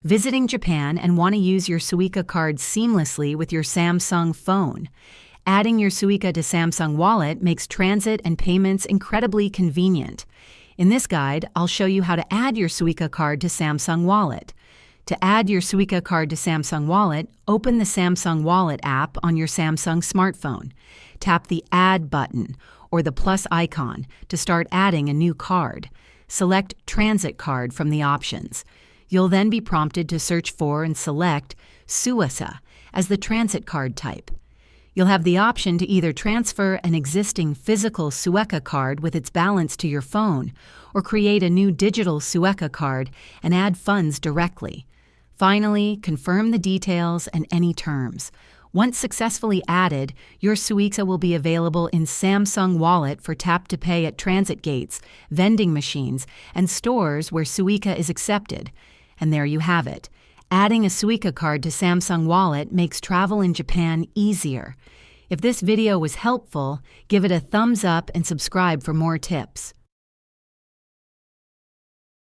Visiting Japan and want to use your Suica card seamlessly with your Samsung phone. Adding your Suica to Samsung Wallet makes transit and payments incredibly convenient. In this guide, I'll show you how to add your Suica card to Samsung Wallet. To add your Suica card to Samsung Wallet, open the Samsung Wallet app on your Samsung smartphone. Tap the Add button, or the plus icon, to start adding a new card. Select Transit Card from the options. You'll then be prompted to search for and select Suica as the transit card type. You'll have the option to either transfer an existing physical Suica card with its balance to your phone, or create a new digital Suica card and add funds directly. Finally, confirm the details and any terms. Once successfully added, your Suica will be available in Samsung Wallet for tap to pay at transit gates, vending machines, and stores where Suica is accepted. And there you have it. Adding a Suica card to Samsung Wallet makes travel in Japan easier. If this video was helpful, give it a thumbs up and subscribe for more tips.